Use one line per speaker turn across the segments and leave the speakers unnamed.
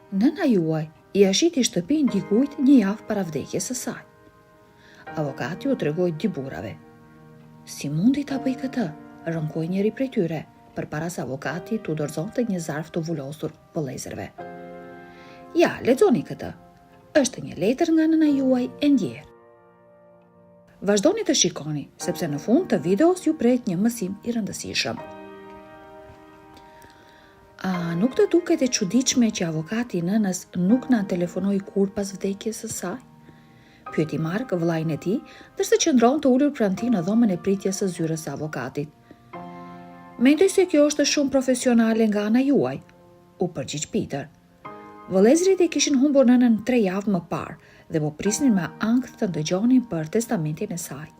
Nëna juaj i ashiti shtëpinë dikujt një javë para vdekjes së saj. Avokati u tregoi dy burrave. Si mundi ta bëj këtë? Rënkoi njëri prej tyre, përpara se avokati t'u dorëzonte një zarf të vullosur vëllezërve. Ja, lexoni këtë. Është një letër nga nëna juaj e ndjerë. Vazhdoni të shikoni, sepse në fund të videos ju pret një mësim i rëndësishëm. A nuk të duket e çuditshme që avokati i nënës nuk na telefonoi kur pas vdekjes së saj? Pyeti Mark vllain e tij, ndërsa qëndronte ulur pranë tij në dhomën e pritjes së zyrës së avokatit. Mendoj se kjo është shumë profesionale nga ana juaj, u përgjigj Peter. Vëllezërit e kishin humbur nënën 3 javë më parë dhe po prisnin me ankth të dëgjonin për testamentin e saj.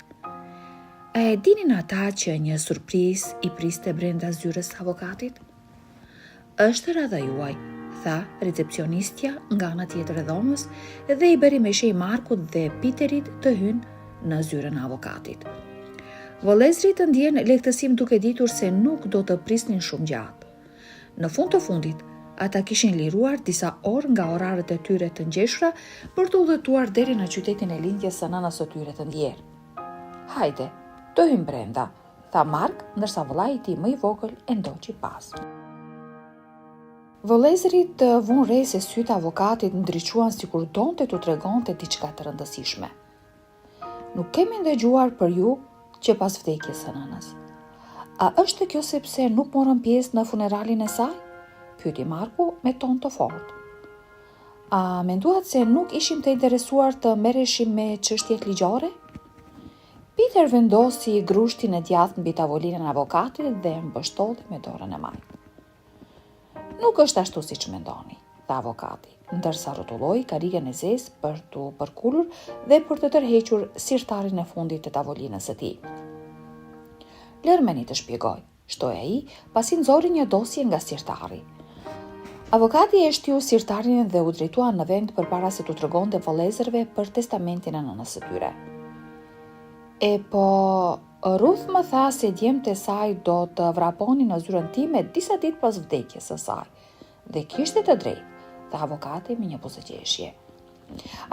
E dinin ata që një surprizë i priste brenda zyrës së avokatit? Është radha juaj, tha recepcionistja nga ana tjetër e dhomës dhe i bëri me shej Markut dhe Peterit të hynë në zyrën e avokatit. Vëllezërit ndjen lehtësim duke ditur se nuk do të prisnin shumë gjatë. Në fund të fundit, ata kishin liruar disa orë nga orarët e tyre të ngjeshura për të udhëtuar deri në qytetin e lindjes së nënës së tyre të ndjerë. Hajde, të hym brenda, tha Mark, ndërsa vëllai i tij më i vogël e ndoqi pas. Vëllezërit vun re se sytë avokatit ndriçuan sikur donte t'u tregonte diçka të rëndësishme. Nuk kemi ndëgjuar për ju që pas vdekjes së nënës. A është kjo sepse nuk morën pjesë në funeralin e saj? Pyeti Marku me ton të fortë. A menduat se nuk ishim të interesuar të merreshim me çështjet ligjore? Peter vendosi grushtin e djathtë mbi tavolinën e avokatit dhe mbështolli me dorën e majtë. Nuk është ashtu siç mendoni, tha avokati, ndërsa rrotulloi karrigen e zezë për t'u përkulur dhe për të tërhequr sirtarin e fundit të tavolinës së tij. Lërmeni të shpjegoj, shtoi ai, pasi nxori një dosje nga sirtari. Avokati e shtiu sirtarin dhe u drejtua në vend përpara se t'u tregonte vëllezërve për testamentin e nënës së tyre. E po, Ruth më tha se djemtë e saj do të vraponin në zyrën time disa ditë pas vdekjes së saj, dhe kishte të drejtë, tha avokati me një buzëqeshje.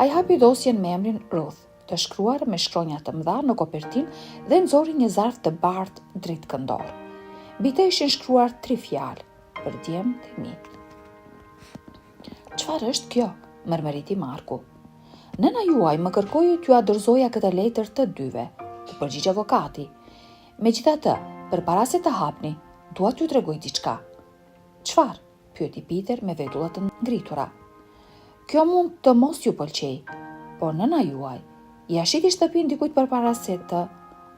Ai hapi dosjen me emrin Ruth, të shkruar me shkronja të mëdha në kopertinë dhe nxori një zarf të bardhë dritë këndor. Mbi të ishin shkruar 3 fjalë për djemtë e mi. Çfarë është kjo? Mërmëriti Marku. Nëna juaj më kërkoi t'ju dorëzoja këtë letër të dyve, u përgjigj avokati. Megjithatë, përpara se të hapni, dua t'ju tregoj diçka. Çfarë? Pyeti Peter me vetullat të ngritura. Kjo mund të mos ju pëlqej, por nëna juaj i ashiti shtëpinë dikujt përpara se të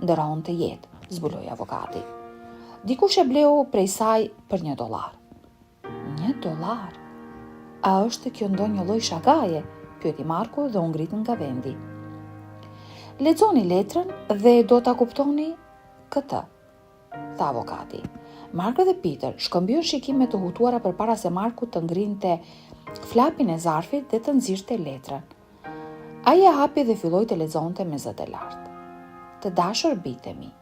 ndëronte jetë, zbuloi avokati. Dikush e bleu prej saj për $1. $1? A është kjo ndonjë lloj shagaje? Pyeti Marku dhe u ngrit nga vendi. Lexoni letrën dhe do ta kuptoni këtë, tha avokati. Marku dhe Peter shkëmbyen shikime të hutuara përpara se Marku të ngrinte flapin e zarfit dhe të nxirrte letrën. Ai e hapi dhe filloi të lexonte me zë të lartë. Të dashur bitemi.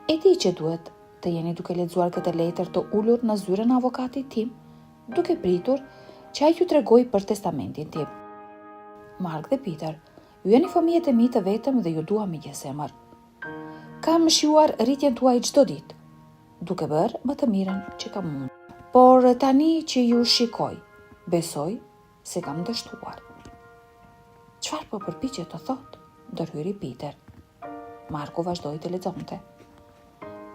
E di që duhet të jeni duke lexuar këtë letër të ulur në zyrën e avokatit tim, duke pritur që ai ju tregoj për testamentin tim. Mark dhe Peter, ju jeni fëmijët e mi të vetëm dhe ju dua me gjësemër. Kam shijuar rritjen tuaj çdo ditë, duke bërë më të mirën që kam mund. Por tani që ju shikoj, besoj se kam dështuar. Çfarë po përpiqet të thotë? Ndërhyri Peter. Marku vazhdoi të lexonte.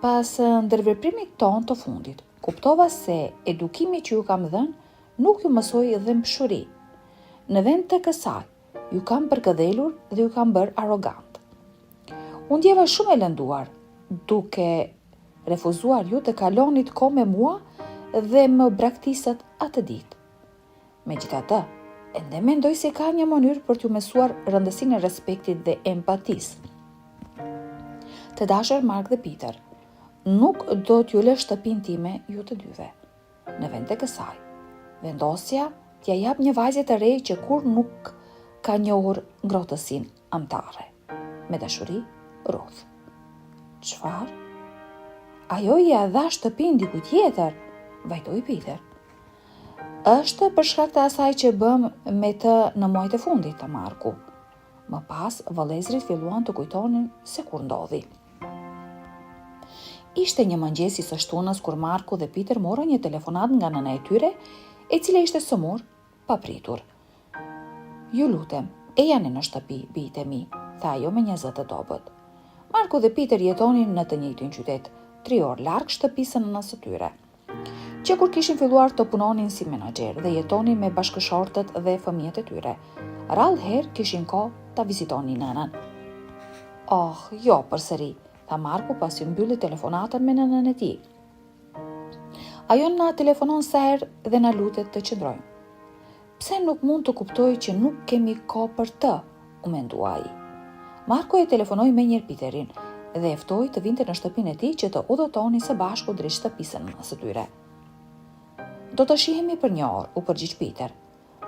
Pas ndërveprimit ton të fundit, kuptova se edukimi që ju kam dhënë nuk ju mësoi dhëmshuri. Në vend të kësaj, ju kam përkëdhelur dhe ju kam bërë arrogant. Unë ndjeva shumë e lënduar, duke refuzuar ju të kalonit kohë me mua dhe më braktisët atë ditë. Megjithatë, ende mendoj se ka një mënyrë për t'ju mësuar rëndësinë e respektit dhe empatisë. Të dashur Mark dhe Peter, nuk do t'ju lë shtëpinë time ju të dyve. Në vend të kësaj, vendosja t'ja jap një vajze të re që kur nuk ka njohur ngrohtësinë anëtare. Me dashuri, Ruth. Çfarë? Ajo ja dha shtëpinë dikujt tjetër, vajtoi Peter. Është për shkak të asaj që bëm me të në muajt e fundit të Marku. Më pas, vëllezrit filluan të kujtonin se kur ndodhi. Ishte një mëngjes i së shtunës kur Marku dhe Peter morën një telefonat nga nëna e tyre, e cila ishte sëmur, papritur. Ju lutem, e janë në shtëpi, bijtë e mi, tha ajo me një zë të dobët. Marku dhe Peter jetonin në të njëjtin qytet, 3 orë larg shtëpisë së nënës së tyre, që kur kishin filluar të punonin si menaxher dhe jetonin me bashkëshortët dhe fëmijët e tyre. Rallë herë kishin kohë ta vizitonin nënën. Oh, jo përsëri, tha Marku pasi mbylli telefonatën me nënën e tij. Ajo na telefonon sa herë dhe na lutet të qëndrojmë. Pse nuk mund të kuptoj që nuk kemi kohë për të, u mendua ai. Marku e telefonoi menjëherë Peterin dhe e ftoi të vinte në shtëpinë e tij që të udhëtonin së bashku drejt shtëpisë së nënës së tyre. Do të shihemi për 1 orë, u përgjigj Peter.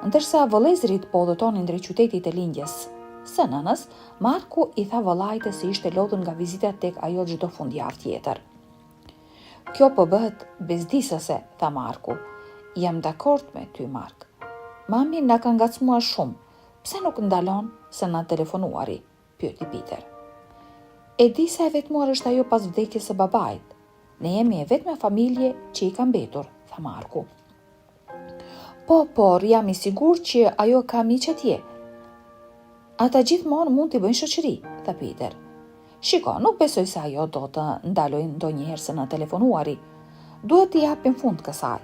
Ndërsa vëllezërit po udhëtonin drejt qytetit të lindjes së nënës, Marku i tha vëllait se ishte lodhur nga vizita tek ajo çdo fundjavë tjetër. Kjo po bëhet bezdisëse, tha Marku. Jam dakord me ty, Mark. Mami na ka ngacmuar shumë. Pse nuk ndalon se na telefonuari? Pyeti Peter. E di se e vetmuar është ajo pas vdekjes së babait. Ne jemi e vetmja familje që i ka mbetur, tha Marku. Po, por jam i sigurt që ajo ka miq atje. Ata gjithmonë mund t'i bëjnë shoqëri, tha Peter. Shiko, nuk besoj se ajo do të ndalojnë ndonjëherë se na telefonuari. Duhet t'i japim fund kësaj.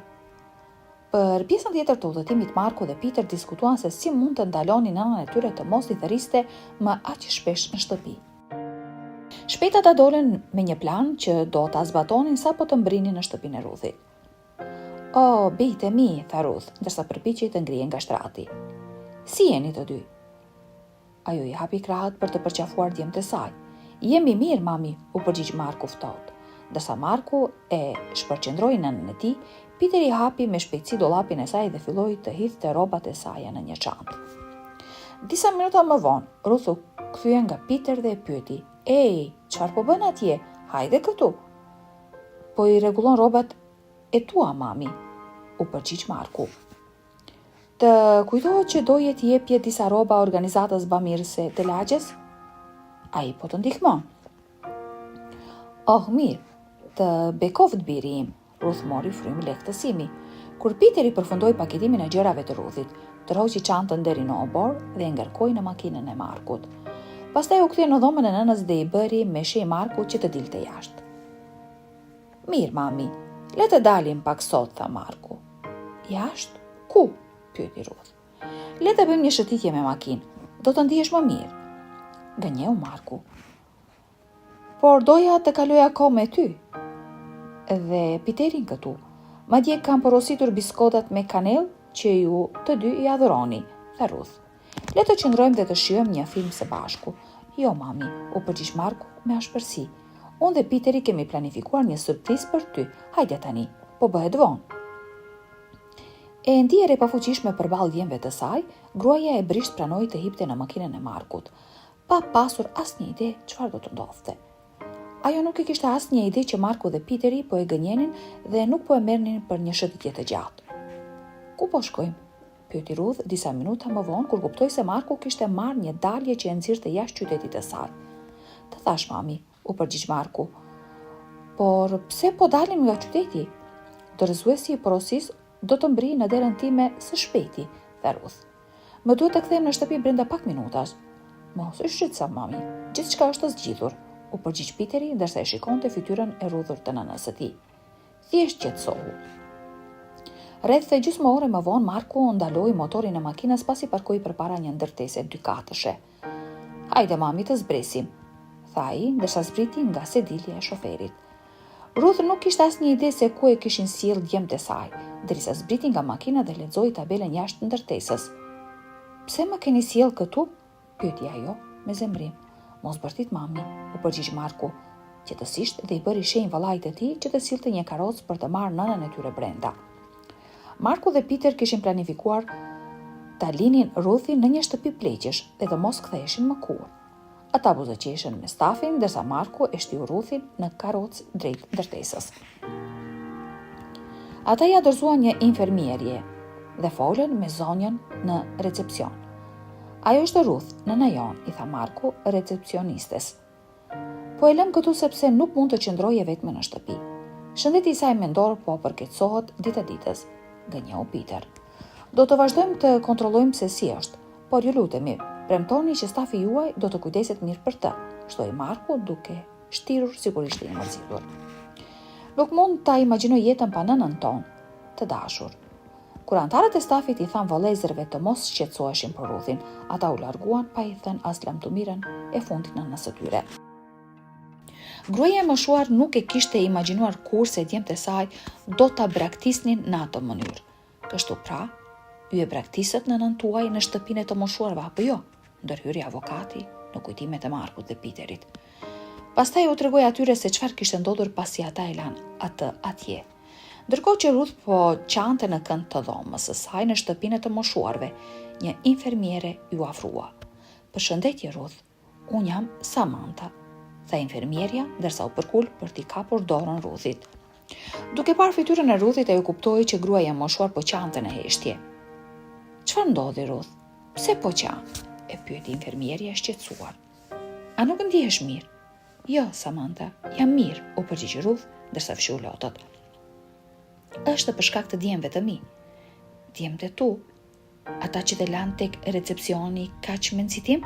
Për pjesën tjetër të udhëtimit, Marku dhe Peter diskutuan se si mund të ndalonin nënën e tyre të mos i thërriste më aq shpesh në shtëpi. Shpejt ata dolën me një plan që do ta zbatonin sapo të mbrinin në shtëpinë e Ruthit. O, bijtë e mi, tha Ruth, ndërsa përpiqej të ngrihej nga shtrati. Si jeni të dy? Ajo i hapi krahët për të përqafuar djemtë e saj. Jemi mirë, mami, u përgjigj Marku ftohtë. Ndërsa Marku e shpërqendroi nënën e tij, Peter i hapi me shpejtësi dollapin e saj dhe filloi të hidhte rrobat e saj në një çantë. Disa minuta më vonë, Ruth u kthye nga Peter dhe e pyeti: "Ej, çfarë po bën atje? Hajde këtu." "Po i rregullon rrobat e tua, mami," u përgjigj Marku. "Të kujtohet që doje t'i jepje disa rroba organizatës bamirëse të lagjes? Ai po të ndihmon." "Oh, mirë, të bekoft biri im," Ruth mori frymë lehtësimi. Kur Peter i përfundoi paketimin e gjërave të Ruthit, tërhoqi çantën deri në obor dhe e ngarkoi në makinën e Markut. Pastaj u kthye në dhomën e nënës dhe i bëri me shej Markut që të dilte jashtë. "Mirë, mami, le të dalim pak sot," tha Marku. "Jashtë? Ku?" pyeti Ruth. "Le të bëjmë një shëtitje me makinë. Do të ndihesh më mirë." Gënjeu Marku. "Por doja të kaloja kohë me ty. Dhe Peterin këtu. Madje kam porositur biskotat me kanell që ju të dy i adhuroni," tha Ruth. "Le të qëndrojmë dhe të shijojmë një film së bashku." "Jo, mami," u përgjigj Marku me ashpërsi. "Unë dhe Peteri kemi planifikuar një surprizë për ty. Hajde tani, po bëhet vonë." E ndier e pafuqishme përballë djemve të saj, gruaja e brisht pranoi të hipte në makinën e Markut, pa pasur asnjë ide çfarë do të ndodhte. Ajo nuk e kishte asnjë ide që Marku dhe Peteri po e gënjenin dhe nuk po e merrnin për një shëtitje të gjatë. "Ku po shkojmë?" pyeti Ruth disa minuta më vonë kur kuptoi se Marku kishte marrë një dalje që e nxirrte jashtë qytetit të saj. "Të thash, mami," u përgjigj Marku. "Por pse po dalim nga qyteti? Dorëzuesi i porosis do të mbrijë në derën time së shpejti," tha Ruth. "Më duhet të kthehem në shtëpi brenda pak minutash." "Mos u shqetëso, mami, gjithçka është zgjidhur," u përgjigj Peteri ndërsa e shikonte fytyrën e rrudhur të nënës së tij. "Thjesht qetësohu." Rreth gjysmë ore më vonë, Marku ndaloi motorin e makinës pasi parkoi përpara një ndërtese dykatëshe. "Hajde, mami, të zbresim," tha ai, ndërsa zbriti nga sedilja e shoferit. Ruth nuk kishte asnjë ide se ku e kishin sjellë djemtë e saj, derisa zbriti nga makina dhe lexoi tabelën jashtë ndërtesës. "Pse më keni sjellë këtu?" pyeti ajo me zemrim. "Mos bërtit, mami," u përgjigj Marku, qetësisht dhe i bëri shenjë vëllait të tij që të sillte një karrocë për të marrë nënën e tyre brenda. Marku dhe Peter kishin planifikuar ta linin Ruthin në një shtëpi pleqësh dhe të mos ktheheshin më kurrë. Ata buzëqeshen me stafin, ndërsa Marku e shtiu Ruthin në karrocë drejt ndërtesës. Ata ja dorëzuan një infermierje, dhe folën me zonjën në recepcion. Ajo është Ruth, nëna jon, i tha Marku recepcionistes. Po e lëm këtu sepse nuk mund të qëndroje vetëm në shtëpi. Shëndeti i saj mendor po përkeqësohet ditë ditës, gënjeu Peter. Do të vazhdojmë të kontrollojmë se si është, por ju lutemi, premtoni që stafi juaj do të kujdeset mirë për të, shtoi Marku duke shtirur sigurisht i mërzitur. Nuk mund ta imagjinoj jetën pa nënën tonë, të dashur. Kur antarët e stafit i than vëllezërve të mos shqetësoheshin për Ruthin, ata u larguan pa i thënë as lamtumirën e fundit nënës së tyre. Gruaja e moshuar nuk e kishte imagjinuar kur se djemtë e saj do ta braktisnin në atë mënyrë. Kështu pra, ju e braktisët nënën tuaj në shtëpinë e të moshuarve apo jo? Ndërhyri avokati në kujtimet e Markut dhe Peterit. Pastaj u tregoi atyre se çfarë kishte ndodhur pasi ata e lanë atë atje. Ndërkohë që Ruth po qante në kënd të dhomës së saj në shtëpinë e të moshuarve, një infermiere ju afrua. "Përshëndetje Ruth, unë jam Samantha", tha infermierja, ndërsa u përkul për t'i kapur dorën Ruthit. Duke parë fytyrën e Ruthit, ajo kuptoi që gruaja e moshuar po qante në heshtje. "Çfarë ndodhi Ruth? Pse po qan?" e pyeti infermierja e shqetësuar. "A nuk ndihesh mirë?" "Jo, Samantha, jam mirë", u përgjigj Ruth, ndërsa fshiu lotët. "Është për shkak të djemve të mi." "Djemtë e tu? Ata që të lanë tek recepcioni kaq mendësitim?"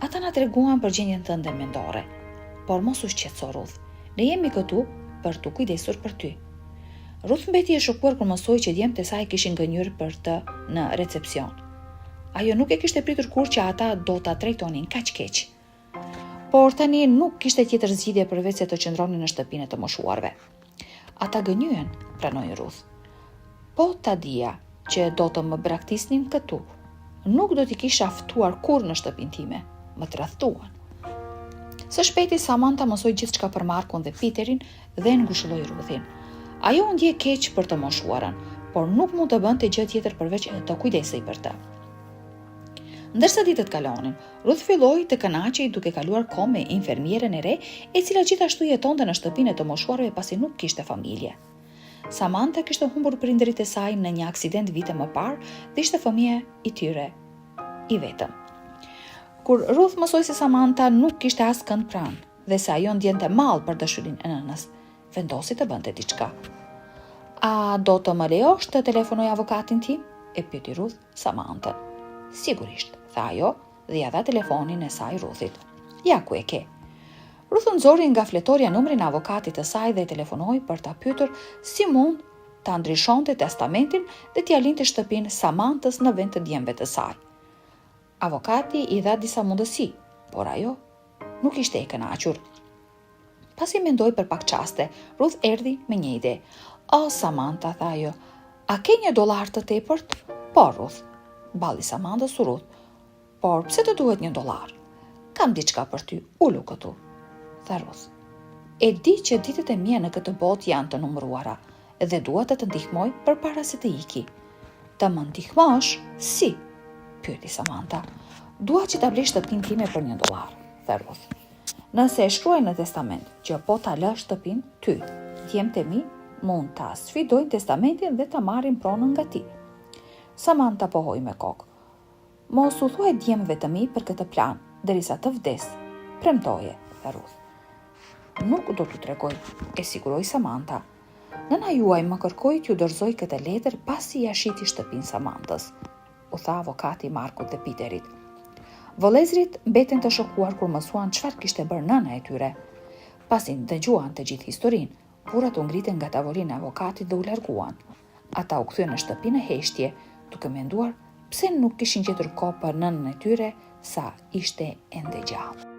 "Ata na treguan për gjendjen tënde mendore, por mos u shqetëso Ruth, ne jemi këtu për t'u kujdesur për ty." Ruth mbeti e shokuar kur mësoi që djemtë e saj kishin gënjur për të në recepcion. Ajo nuk e kishte pritur kurrë që ata do ta trajtonin kaq keq. Por tani nuk kishte tjetër zgjidhje përveç se të qëndronin në shtëpinë e të moshuarve. "Ata gënyen", pranoi Ruth. "Po ta dija që do të më braktisnin këtu. Nuk do t'i kisha ftuar kurrë në shtëpinë time, më tradhtuan." Së shpejti Samantha mësoi gjithçka për Markun dhe Peterin dhe ngushëlloi Ruthin. Ajo u ndje keq për të moshuarën, por nuk mund të bënte gjë tjetër përveç të kujdesej për të. Ndërsa ditët kalonin, Ruth filloi të kënaqej duke kaluar kohë me infermierën e re, e cila gjithashtu jetonte në shtëpinë e të moshuarve pasi nuk kishte familje. Samantha kishte humbur prindërit e saj në një aksident vite më parë dhe ishte fëmia i tyre i vetëm. Kur Ruth mësoi se Samantha nuk kishte askënd pranë dhe se ajo ndjente mall për dashurinë e nënës, vendosi të bënte diçka. "A do të më lejosh të telefonoj avokatin tim?" e pyeti Ruth Samantha. "Sigurisht", tha ajo dhe ja dha telefonin e saj Ruthit. "Ja ku e ke." Ruth nxori nga fletorja numrin e avokatit të saj dhe telefonoi për ta pyetur si mund ta ndryshonte testamentin dhe t'ia linte shtëpinë Samanthës në vend të djemve të saj. Avokati i dha disa mundësi, por ajo nuk ishte e kënaqur. Pasi mendoi për pak çaste, Ruth erdhi me një ide. "O Samantha", tha ajo, "a ke $1 të tepërt?" "Po Ruth", balli Samanthës u Ruth. "Por pse të duhet $1? Kam diçka për ty, ulu këtu", tha Ruth. "E di që ditët e mia në këtë botë janë të numëruara dhe dua të të ndihmoj përpara se të iki." "Të më ndihmosh? Si?" pyeti Samantha. "Dua që ta blesh shtëpinë time për $1, tha Ruth. "Nëse e shkruaj në testament që po ta lësh shtëpinë ty, djemtë e mi mund ta sfidojnë testamentin dhe ta marrin pronën nga ti." Samantha pohoi me kokë. "Mos u thuaj djemve të mi për këtë plan, derisa të vdes. Premtoje", tha Ruth. "Nuk do t'u tregoj", e siguroi Samantha. "Nëna juaj më kërkoi t'ju dorëzoj këtë letër pasi ja shiti shtëpinë Samanthës", u tha avokati Markut dhe Peterit. Vëllezërit mbeten të shokuar kur mësuan çfarë kishte bërë nëna e tyre. Pasi dëgjuan të gjithë historinë, burrat u ngritën nga tavolina e avokatit dhe u larguan. Ata u kthyen në shtëpinë e heshtje, duke menduar pse nuk kishin gjetur kohë për nënën e tyre sa ishte ende gjallë.